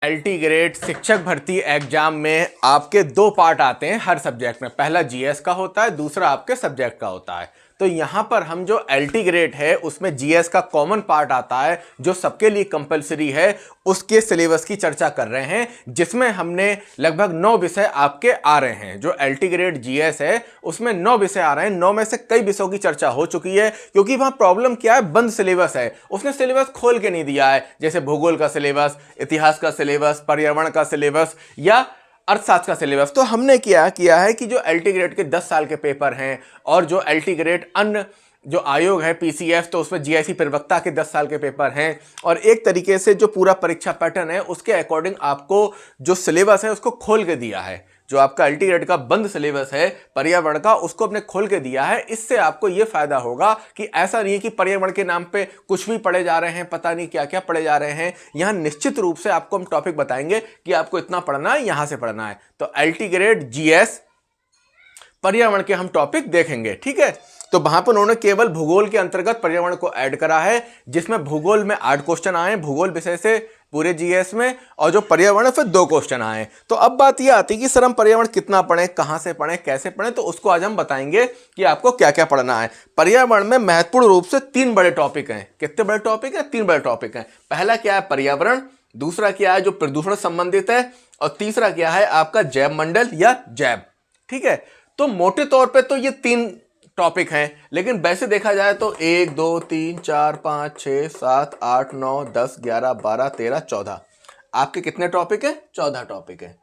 LT grade शिक्षक भर्ती exam में आपके दो पार्ट आते हैं हर सब्जेक्ट में। पहला जीएस का होता है, दूसरा आपके सब्जेक्ट का होता है। तो यहां पर हम जो एलटी ग्रेड है उसमें जीएस का कॉमन पार्ट आता है जो सबके लिए कंपलसरी है, उसके सिलेबस की चर्चा कर रहे हैं, जिसमें हमने लगभग 9 विषय आपके आ रहे हैं। जो एलटी ग्रेड जीएस है उसमें 9 विषय आ रहे हैं। 9 में से कई विषयों की चर्चा हो चुकी है, क्योंकि वहां प्रॉब्लम क्या है, बंद सिलेबस है, उसने सिलेबस खोल के नहीं दिया है। जैसे भूगोल का सिलेबस, इतिहास का सिलेबस, पर्यावरण का सिलेबस या अर्थशास्त्र का सिलेबस। तो हमने क्या किया है कि जो एलटी ग्रेड के 10 साल के पेपर हैं और जो एलटी ग्रेड अन्य जो आयोग है पीसीएफ, तो उसमें जीआईसी प्रवक्ता के 10 साल के पेपर हैं, और एक तरीके से जो पूरा परीक्षा पैटर्न है उसके अकॉर्डिंग आपको जो सिलेबस है उसको खोल के दिया है। जो आपका एलटी ग्रेड का बंद सिलेबस है पर्यावरण का, उसको अपने खोल के दिया है। इससे आपको यह फायदा होगा कि ऐसा नहीं है कि पर्यावरण के नाम पे कुछ भी पढ़े जा रहे हैं, पता नहीं क्या क्या पढ़े जा रहे हैं। यहां निश्चित रूप से आपको हम टॉपिक बताएंगे कि आपको इतना पढ़ना है, यहां से पढ़ना है। तो एलटी ग्रेड जीएस पर्यावरण के हम टॉपिक देखेंगे, ठीक है। तो वहां पर उन्होंने केवल भूगोल के अंतर्गत पर्यावरण को ऐड करा है, जिसमें भूगोल में 8 क्वेश्चन आए भूगोल विषय से पूरे जीएस में, और जो पर्यावरण फिर 2 क्वेश्चन आए। तो अब बात यह आती है कि सर हम पर्यावरण कितना पढ़ें, कहां से पढ़ें, कैसे पढ़ें। तो उसको आज हम बताएंगे कि आपको क्या क्या पढ़ना है। पर्यावरण में महत्वपूर्ण रूप से 3 बड़े टॉपिक हैं। कितने बड़े टॉपिक हैं? 3 बड़े टॉपिक हैं। पहला क्या है? पर्यावरण। दूसरा क्या है? जो प्रदूषण संबंधित है। और तीसरा क्या है? आपका जैव मंडल या जैव, ठीक है। तो मोटे तौर पे तो ये 3 टॉपिक हैं, लेकिन वैसे देखा जाए तो 1 2 3 4 5 6 7 8 9 10 11 12 13 14 आपके कितने टॉपिक है? 14 टॉपिक है,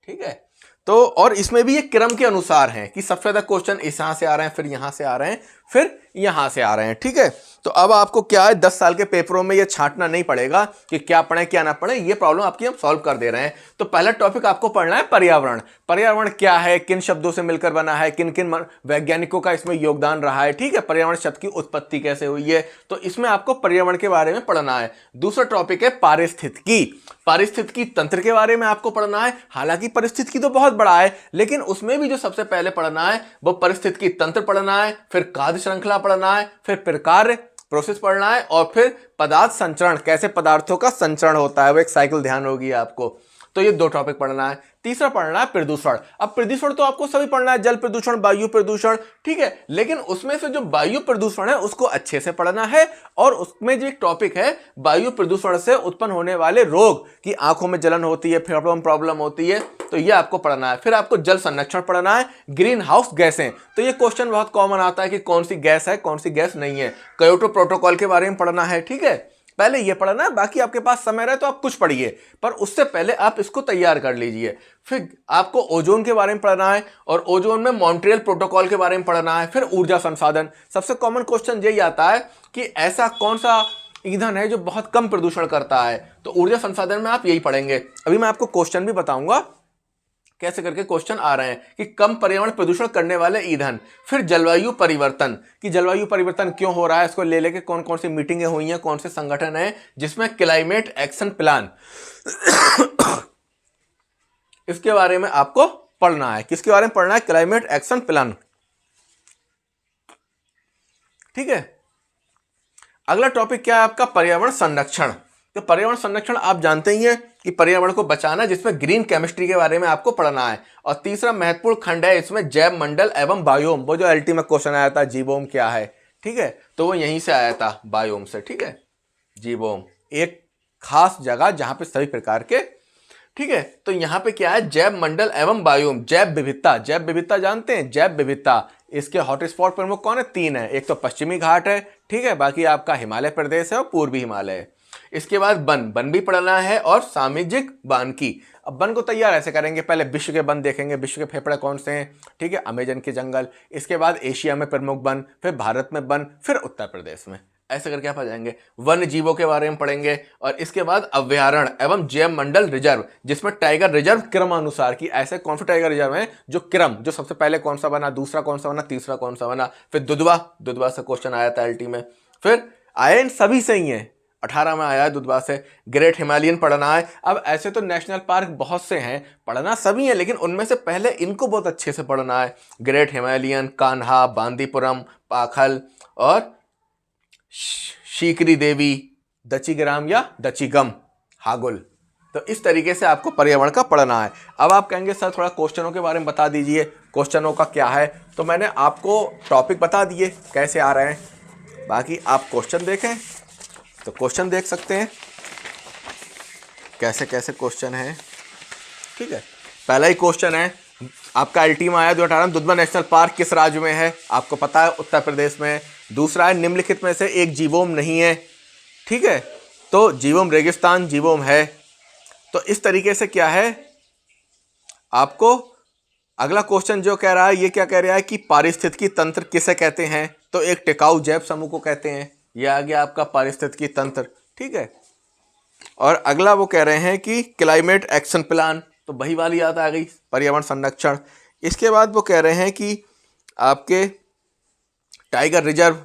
ठीक है। तो और इसमें भी ये क्रम के अनुसार हैं कि सबसे ज्यादा क्वेश्चन यहां से आ रहे हैं, फिर यहां से आ रहे हैं, फिर यहां से आ रहे हैं, ठीक है। तो अब आपको क्या है, 10 साल के पेपरों में ये छांटना नहीं पड़ेगा कि क्या पढ़ें क्या ना पढ़ें। ये प्रॉब्लम आपकी हम सॉल्व कर दे रहे हैं। तो पहला टॉपिक आपको पढ़ना है पर्यावरण। पर्यावरण क्या है, किन शब्दों से मिलकर बना है, किन किन वैज्ञानिकों का इसमें योगदान रहा है, ठीक है। पर्यावरण शब्द की उत्पत्ति कैसे हुई है, तो इसमें आपको पर्यावरण के बारे में पढ़ना है। दूसरा टॉपिक है पारिस्थितिकी। पारिस्थितिकी तंत्र के बारे में आपको पढ़ना है। हालांकि पारिस्थितिकी तो बहुत बड़ा है, लेकिन उसमें भी जो सबसे पहले पढ़ना है वो पारिस्थितिकी तंत्र पढ़ना है, फिर कार्य श्रृंखला पढ़ना है, फिर प्रकार प्रोसेस पढ़ना है, और फिर पदार्थ संचरण, कैसे पदार्थों का संचरण होता है, वो एक साइकिल ध्यान होगी आपको। तो ये 2 टॉपिक पढ़ना है। तीसरा पढ़ना है प्रदूषण। अब प्रदूषण तो आपको सभी पढ़ना है, जल प्रदूषण, वायु प्रदूषण, ठीक है। लेकिन उसमें से जो वायु प्रदूषण है उसको अच्छे से पढ़ना है, और उसमें जो एक टॉपिक है वायु प्रदूषण से उत्पन्न होने वाले रोग, की आंखों में जलन होती है, फेफड़ों में प्रॉब्लम होती है, तो ये आपको पढ़ना है। फिर आपको जल संरक्षण पढ़ना है, ग्रीन हाउस गैसें। तो ये क्वेश्चन बहुत कॉमन आता है कि कौन सी गैस है, कौन सी गैस नहीं है। क्योटो प्रोटोकॉल के बारे में पढ़ना है, ठीक है। पहले ये पढ़ना है, बाकी आपके पास समय रहे तो आप कुछ पढ़िए, पर उससे पहले आप इसको तैयार कर लीजिए। फिर आपको ओजोन के बारे में पढ़ना है, और ओजोन में मॉन्ट्रियल प्रोटोकॉल के बारे में पढ़ना है। फिर ऊर्जा संसाधन। सबसे कॉमन क्वेश्चन यही आता है कि ऐसा कौन सा ईंधन है जो बहुत कम प्रदूषण करता है, तो ऊर्जा संसाधन में आप यही पढ़ेंगे। अभी मैं आपको क्वेश्चन भी बताऊंगा कैसे करके क्वेश्चन आ रहे हैं कि कम पर्यावरण प्रदूषण करने वाले ईंधन। फिर जलवायु परिवर्तन, कि जलवायु परिवर्तन क्यों हो रहा है, इसको ले लेके कौन कौन सी मीटिंगें हुई हैं, कौन से संगठन हैं, जिसमें क्लाइमेट एक्शन प्लान इसके बारे में आपको पढ़ना है। किसके बारे में पढ़ना है? क्लाइमेट एक्शन प्लान, ठीक है। अगला टॉपिक क्या है आपका? पर्यावरण संरक्षण। तो पर्यावरण संरक्षण आप जानते ही हैं कि पर्यावरण को बचाना, जिसमें ग्रीन केमिस्ट्री के बारे में आपको पढ़ना है। और तीसरा महत्वपूर्ण खंड है इसमें जैव मंडल एवं बायोम। वो जो एलटी में क्वेश्चन आया था जीवोम क्या है, ठीक है, तो वो यहीं से आया था, बायोम से, ठीक है। जीवोम एक खास जगह जहां पे सभी प्रकार के, ठीक है। तो यहां पे क्या है? जैव मंडल एवं बायोम, जैव विविधता। जैव विविधता जानते हैं? जैव विविधता, इसके हॉटस्पॉट प्रमुख कौन है? 3 है। एक तो पश्चिमी घाट है, ठीक है, बाकी आपका हिमालय प्रदेश है और पूर्वी हिमालय है। इसके बाद वन भी पढ़ना है, और सामाजिक वानिकी। अब वन को तैयार ऐसे करेंगे, पहले विश्व के वन देखेंगे, विश्व के फेफड़े कौन से हैं, ठीक है, अमेजन के जंगल। इसके बाद एशिया में प्रमुख वन, फिर भारत में वन, फिर उत्तर प्रदेश में, ऐसे करके आप आ जाएंगे। वन जीवों के बारे में पढ़ेंगे। और इसके बाद अभ्यारण्य एवं जैव मंडल रिजर्व, जिसमें टाइगर रिजर्व क्रमानुसार की ऐसे कौन से टाइगर रिजर्व हैं जो क्रम, जो सबसे पहले कौन सा बना, दूसरा कौन सा बना, तीसरा कौन सा बना। फिर दुधवा से क्वेश्चन आया था एलटी में। फिर आए सभी से ही है, 18 में आया है दुधवा से। ग्रेट हिमालयन पढ़ना है। अब ऐसे तो नेशनल पार्क बहुत से हैं, पढ़ना सभी है, लेकिन उनमें से पहले इनको बहुत अच्छे से पढ़ना है। ग्रेट हिमालयन, कान्हा, बांदीपुरम, पाखल और शीकरी देवी, दचीग्राम या दचीगम, हागुल, तो इस तरीके से आपको पर्यावरण का पढ़ना है। अब आप कहेंगे सर थोड़ा क्वेश्चनों के बारे में बता दीजिए, क्वेश्चनों का क्या है। तो मैंने आपको टॉपिक बता दिए कैसे आ रहे हैं, बाकी आप क्वेश्चन देखें तो क्वेश्चन देख सकते हैं कैसे कैसे क्वेश्चन है। ठीक है, पहला ही क्वेश्चन है आपका एलटी में आया 2018 में, दुधवा नेशनल पार्क किस राज्य में है? आपको पता है उत्तर प्रदेश में है। दूसरा है निम्नलिखित में से एक जीवोम नहीं है। ठीक है, तो जीवोम रेगिस्तान जीवोम है। तो इस तरीके से क्या है आपको अगला क्वेश्चन जो कह रहा है, ये क्या कह रहा है कि पारिस्थितिकी तंत्र किसे कहते हैं? तो एक टिकाऊ जैव समूह को कहते हैं। ये आ गया आपका पारिस्थितिकी तंत्र। ठीक है, और अगला वो कह रहे हैं कि क्लाइमेट एक्शन प्लान, तो वही वाली याद आ गई, पर्यावरण संरक्षण। इसके बाद वो कह रहे हैं कि आपके टाइगर रिजर्व,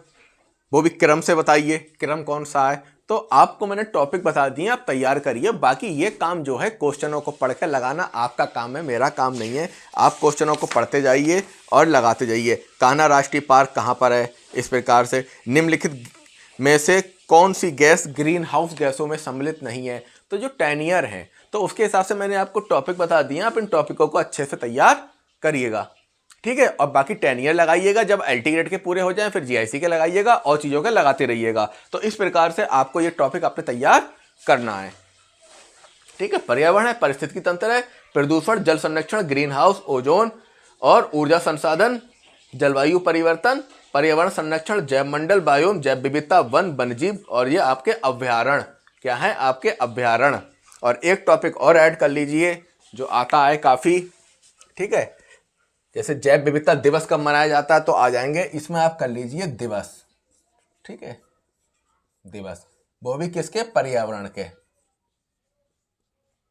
वो भी क्रम से बताइए, क्रम कौन सा है। तो आपको मैंने टॉपिक बता दिए, आप तैयार करिए। बाकी ये काम जो है क्वेश्चनों को पढ़ के लगाना आपका काम है, मेरा काम नहीं है। आप क्वेश्चनों को पढ़ते जाइए और लगाते जाइए। कान्हा राष्ट्रीय पार्क कहाँ पर है? इस प्रकार से निम्नलिखित में से कौन सी गैस ग्रीन हाउस गैसों में सम्मिलित नहीं है? तो जो टेनियर है, तो उसके हिसाब से मैंने आपको टॉपिक बता दिए। आप इन टॉपिकों को अच्छे से तैयार करिएगा। ठीक है, और बाकी 10 ईयर लगाइएगा, जब एलटी ग्रेड के पूरे हो जाएं फिर जीआईसी के लगाइएगा और चीज़ों के लगाते रहिएगा। तो इस प्रकार से आपको ये टॉपिक आपने तैयार करना है। ठीक है, पर्यावरण है, पारिस्थितिकी तंत्र है, प्रदूषण, जल संरक्षण, ग्रीन हाउस, ओजोन और ऊर्जा संसाधन, जलवायु परिवर्तन, पर्यावरण संरक्षण, जैव मंडल, बायोम, जैव विविधता, वन, वन्यजीव, और ये आपके अभ्यारण्य क्या है? आपके अभ्यारण्य। और एक टॉपिक और ऐड कर लीजिए जो आता है काफ़ी। ठीक है, जैसे जैव विविधता दिवस कब मनाया जाता है, तो आ जाएंगे इसमें, आप कर लीजिए दिवस। ठीक है, दिवस, वो भी किसके? पर्यावरण के।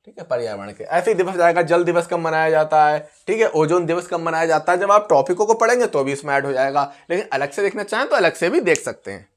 ठीक है, पर्यावरण के। ऐसे ही दिवस जाएगा, जल दिवस कब मनाया जाता है। ठीक है, ओजोन दिवस कब मनाया जाता है। जब आप टॉपिकों को पढ़ेंगे तो भी इसमें ऐड हो जाएगा, लेकिन अलग से देखना चाहें तो अलग से भी देख सकते हैं।